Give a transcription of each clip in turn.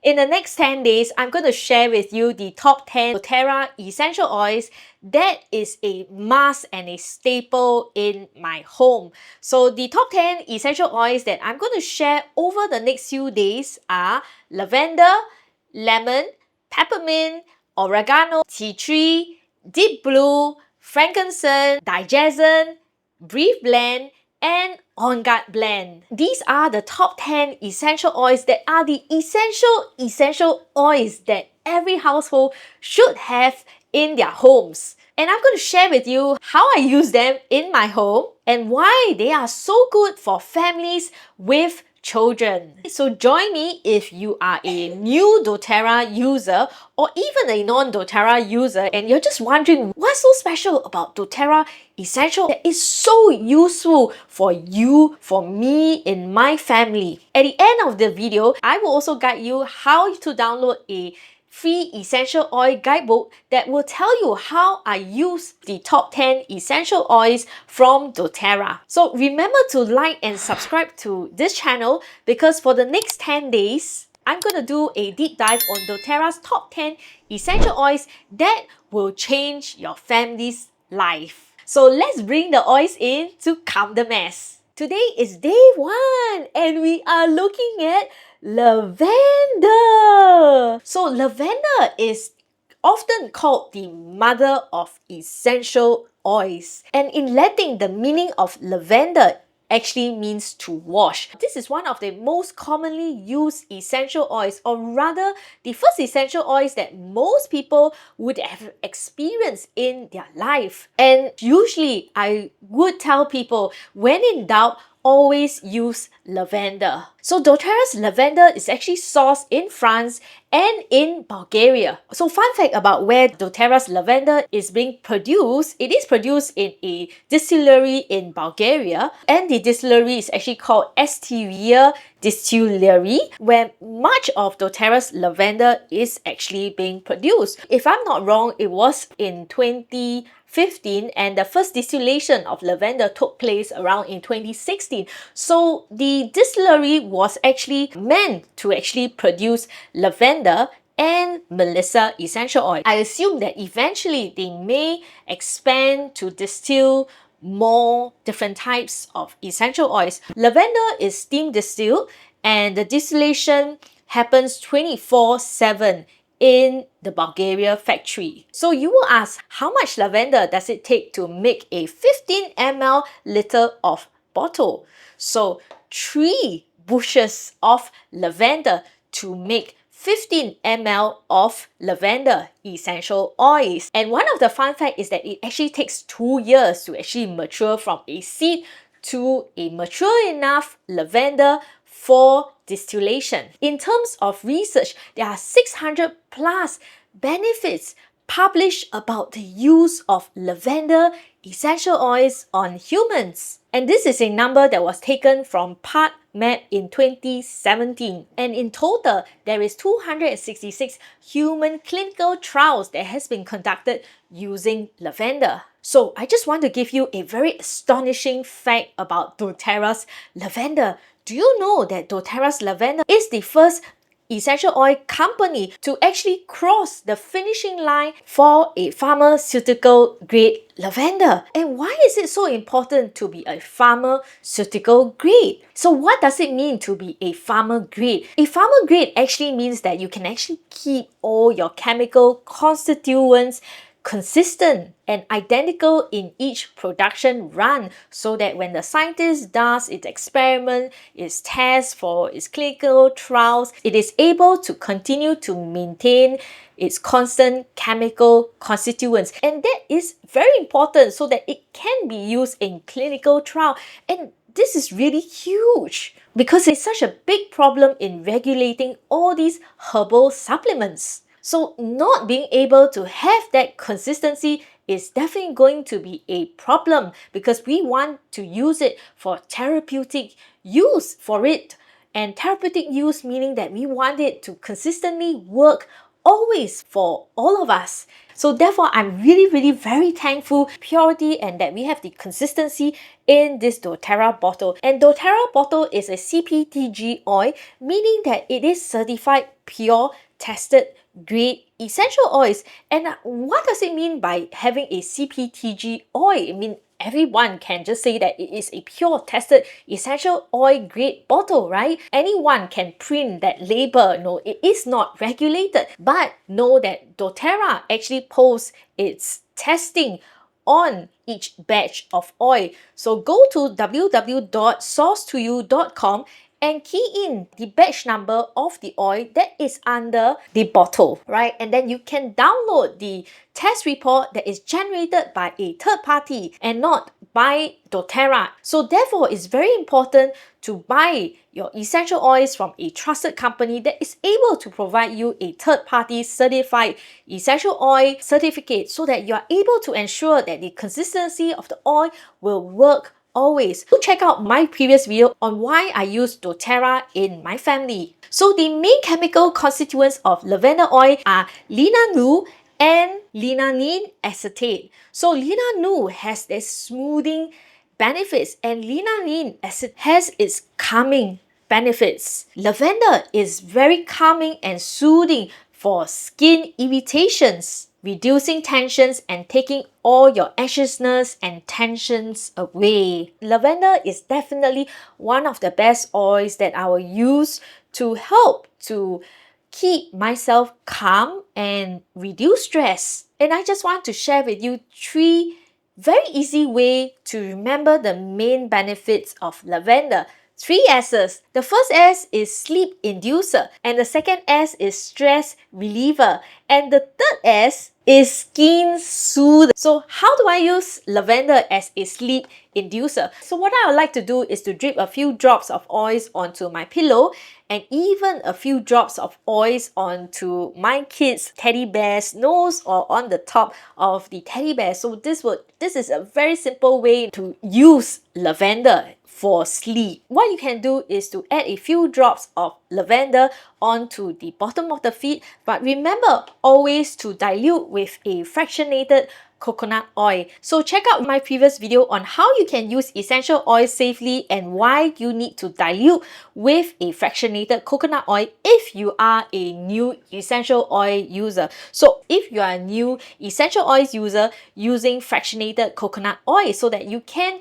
In the next 10 days, I'm going to share with you the top 10 doTERRA essential oils that is a must and a staple in my home. So the top 10 essential oils that I'm going to share over the next few days are lavender, lemon, peppermint, oregano, tea tree, deep blue, frankincense, digestion, brief blend, and on guard blend. These are the top 10 essential oils that are the essential oils that every household should have in their homes. And I'm going to share with you how I use them in my home and why they are so good for families with children. So join me if you are a new doTERRA user or even a non-doTERRA user and you're just wondering what's so special about doTERRA Essential that is so useful for you, for me, in my family. At the end of the video, I will also guide you how to download a free essential oil guidebook that will tell you how I use the top 10 essential oils from doTERRA. So remember to like and subscribe to this channel because for the next 10 days, I'm going to do a deep dive on doTERRA's top 10 essential oils that will change your family's life. So let's bring the oils in to calm the mess. Today is day 1 and we are looking at lavender. So lavender is often called the mother of essential oils. And in Latin, the meaning of lavender actually means to wash. This is one of the most commonly used essential oils, or rather the first essential oils that most people would have experienced in their life. And usually I would tell people, when in doubt, always use lavender. So doTERRA's lavender is actually sourced in France and in Bulgaria. So fun fact about where doTERRA's lavender is being produced, it is produced in a distillery in Bulgaria, and the distillery is actually called Esteria Distillery, where much of doTERRA's lavender is actually being produced. If I'm not wrong, it was in 2015 and the first distillation of lavender took place around in 2016. So the distillery was actually meant to actually produce lavender and melissa essential oil. I assume that eventually they may expand to distill more different types of essential oils. Lavender is steam distilled and the distillation happens 24/7 in the Bulgaria factory. So you will ask, how much lavender does it take to make a 15 ml liter of bottle? So 3 bushes of lavender to make 15 ml of lavender essential oils. And one of the fun facts is that it actually takes 2 years to actually mature from a seed to a mature enough lavender for distillation. In terms of research, there are 600 plus benefits published about the use of lavender essential oils on humans. And this is a number that was taken from PubMed in 2017. And in total, there is 266 human clinical trials that has been conducted using lavender. So I just want to give you a very astonishing fact about doTERRA's lavender. Do you know that doTERRA's lavender is the first essential oil company to actually cross the finishing line for a pharmaceutical grade lavender? And why is it so important to be a pharmaceutical grade? So what does it mean to be a pharma grade? A pharma grade actually means that you can actually keep all your chemical constituents consistent and identical in each production run, so that when the scientist does its experiment, its test for its clinical trials, it is able to continue to maintain its constant chemical constituents. And that is very important so that it can be used in clinical trial. And this is really huge because it's such a big problem in regulating all these herbal supplements. So not being able to have that consistency is definitely going to be a problem because we want to use it for therapeutic use for it. And therapeutic use meaning that we want it to consistently work always for all of us. So therefore, I'm really very thankful purity and that we have the consistency in this doTERRA bottle. And doTERRA bottle is a CPTG oil, meaning that it is certified pure, tested, grade essential oils. And what does it mean by having a CPTG oil? I mean, everyone can just say that it is a pure, tested, essential oil grade bottle, right? Anyone can print that label. No, it is not regulated. But know that doTERRA actually posts its testing on each batch of oil. So go to www.sourcetoyou.com and key in the batch number of the oil that is under the bottle, right? And then you can download the test report that is generated by a third party and not by doTERRA. So therefore, it's very important to buy your essential oils from a trusted company that is able to provide you a third-party certified essential oil certificate so that you are able to ensure that the consistency of the oil will work always. Do check out my previous video on why I use doTERRA in my family. So the main chemical constituents of lavender oil are linalool and linolene acetate. So linalool has this smoothing benefits and linolene acid has its calming benefits. Lavender is very calming and soothing for skin irritations, reducing tensions and taking all your anxiousness and tensions away. Lavender is definitely one of the best oils that I will use to help to keep myself calm and reduce stress. And I just want to share with you 3 very easy way to remember the main benefits of lavender. 3 S's. The first S is sleep inducer, and the second S is stress reliever, and the third S is skin soother. So how do I use lavender as a sleep inducer? So what I would like to do is to drip a few drops of oils onto my pillow and even a few drops of oils onto my kids' teddy bear's nose or on the top of the teddy bear. So this is a very simple way to use lavender for sleep. What you can do is to add a few drops of lavender onto the bottom of the feet, but remember always to dilute with a fractionated coconut oil. So check out my previous video on how you can use essential oil safely and why you need to dilute with a fractionated coconut oil if you are a new essential oil user. So if you are a new essential oils user, using fractionated coconut oil so that you can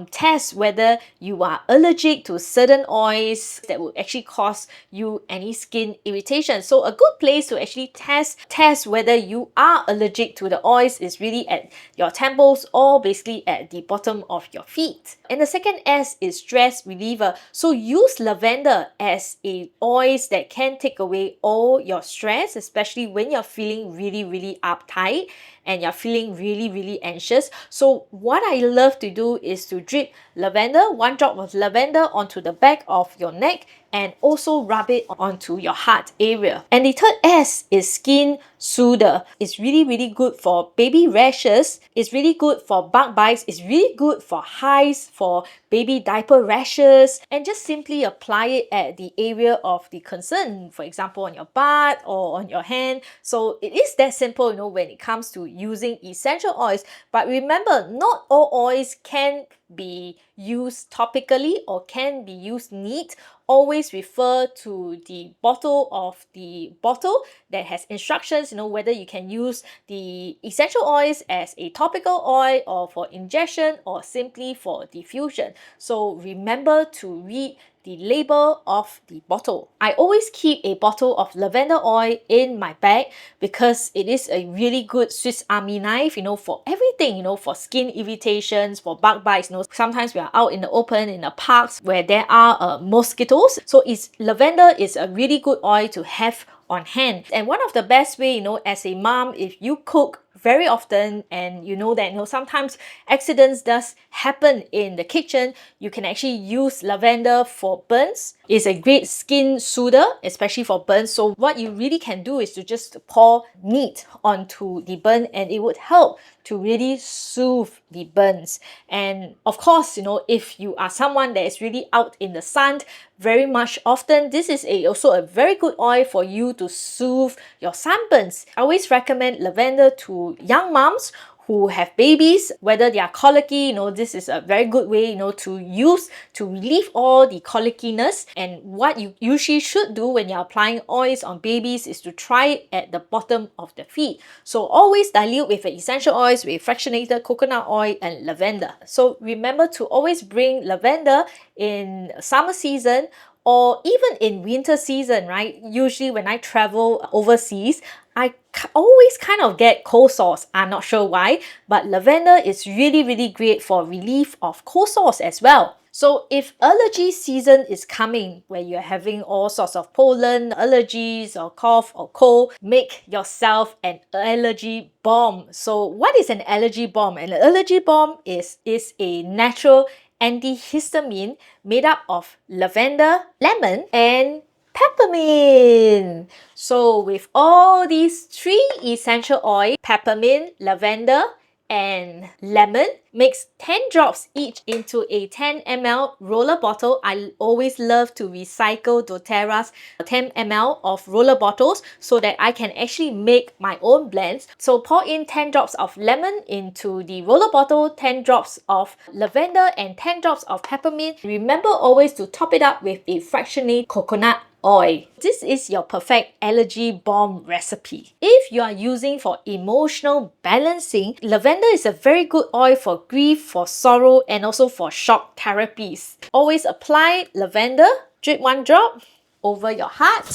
test whether you are allergic to certain oils that would actually cause you any skin irritation. So a good place to actually test whether you are allergic to the oils is really at your temples or basically at the bottom of your feet. And the second S is stress reliever. So use lavender as a oils that can take away all your stress, especially when you're feeling really uptight and you're feeling really anxious. So what I love to do is to drip lavender, 1 drop of lavender onto the back of your neck and also rub it onto your heart area. And the third S is skin soother. It's really good for baby rashes. It's really good for bug bites. It's really good for hives, for baby diaper rashes, and just simply apply it at the area of the concern, for example on your butt or on your hand. So it is that simple, you know, when it comes to using essential oils. But remember, not all oils can be used topically or can be used neat. Always refer to the bottle of the bottle that has instructions, you know, whether you can use the essential oils as a topical oil or for ingestion or simply for diffusion. So remember to read the label of the bottle. I always keep a bottle of lavender oil in my bag because it is a really good Swiss Army knife, you know, for everything, you know, for skin irritations, for bug bites. You know, sometimes we are out in the open, in the parks where there are mosquitoes. So lavender is a really good oil to have on hand. And one of the best way, you know, as a mom, if you cook very often and you know that, you know, sometimes accidents does happen in the kitchen, you can actually use lavender for burns It's a great skin soother, especially for burns. So what you really can do is to just pour neat onto the burn, and it would help to really soothe the burns. And of course, if you are someone that is really out in the sun very much often, this is also a very good oil for you to soothe your sunburns. I always recommend lavender to young moms who have babies, whether they are colicky, this is a very good way, to use to relieve all the colickiness. And what you usually should do when you're applying oils on babies is to try it at the bottom of the feet. So always dilute with essential oils, with fractionated coconut oil and lavender. So remember to always bring lavender in summer season or even in winter season, right? Usually when I travel overseas, I always kind of get cold sores. I'm not sure why, but lavender is really, really great for relief of cold sores as well. So if allergy season is coming, where you're having all sorts of pollen, allergies or cough or cold, make yourself an allergy balm. So what is an allergy balm? An allergy balm is a natural antihistamine made up of lavender, lemon, and peppermint. So with all these three essential oils, peppermint, lavender, and lemon, mix 10 drops each into a 10 ml roller bottle. I always love to recycle doTERRA's 10 ml of roller bottles so that I can actually make my own blends. So pour in 10 drops of lemon into the roller bottle, 10 drops of lavender, and 10 drops of peppermint. Remember always to top it up with a fractionated coconut oil. This is your perfect allergy balm recipe. If you are using for emotional balancing, lavender is a very good oil for grief, for sorrow, and also for shock therapies. Always apply lavender, drip 1 drop over your heart,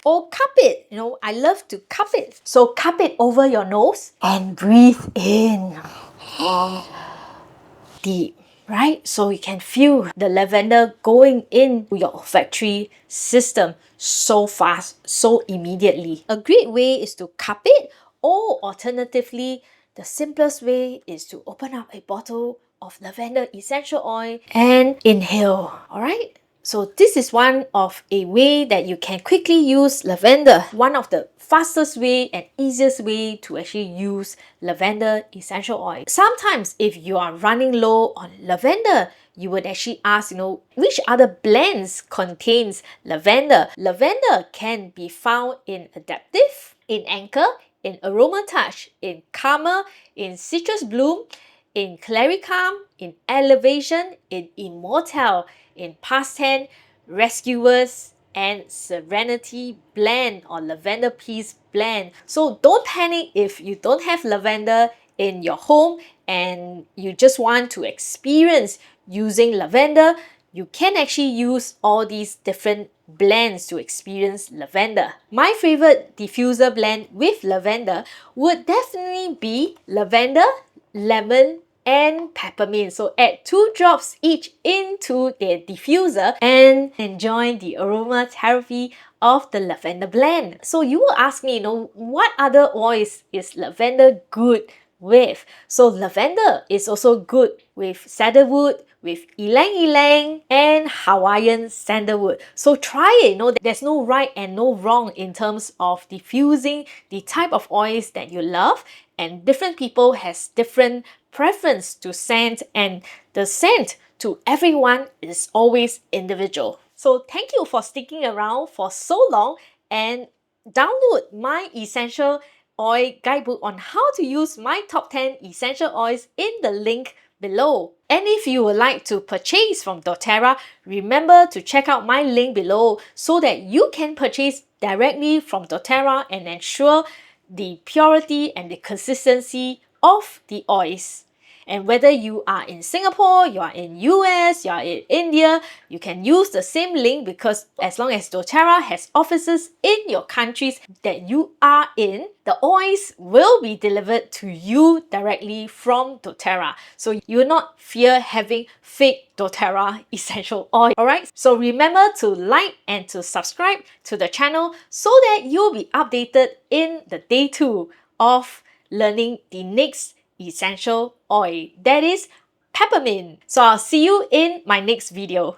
or cup it. I love to cup it. So cup it over your nose and breathe in deep. Right? So you can feel the lavender going into your olfactory system so fast, so immediately. A great way is to cup it, or alternatively, the simplest way is to open up a bottle of lavender essential oil and inhale. Alright? So this is one of a way that you can quickly use lavender. One of the fastest way and easiest way to actually use lavender essential oil. Sometimes if you are running low on lavender, you would actually ask, which other blends contains lavender? Lavender can be found in Adaptive, in Anchor, in Aroma Touch, in Karma, in Citrus Bloom, in Claricalm, in Elevation, in Immortal, in Past Tense, Rescuers, and Serenity blend or lavender peace blend. So don't panic if you don't have lavender in your home and you just want to experience using lavender. You can actually use all these different blends to experience lavender. My favorite diffuser blend with lavender would definitely be lavender, lemon, and peppermint. So add 2 drops each into the diffuser and enjoy the aromatherapy of the lavender blend. So you will ask me, what other oils is lavender good with? So lavender is also good with cedarwood, with ylang ylang, and Hawaiian sandalwood. So try it. There's no right and no wrong in terms of diffusing the type of oils that you love, and different people has different preference to scent, and the scent to everyone is always individual. So thank you for sticking around for so long, and download my essential oil guidebook on how to use my top 10 essential oils in the link below. And if you would like to purchase from doTERRA, remember to check out my link below so that you can purchase directly from doTERRA and ensure the purity and the consistency of the oils. And whether you are in Singapore, you are in US, you are in India, you can use the same link, because as long as doTERRA has offices in your countries that you are in, the oils will be delivered to you directly from doTERRA. So you will not fear having fake doTERRA essential oil. Alright, so remember to like and to subscribe to the channel so that you'll be updated in the day 2 of learning the next essential oil, that is peppermint. So I'll see you in my next video.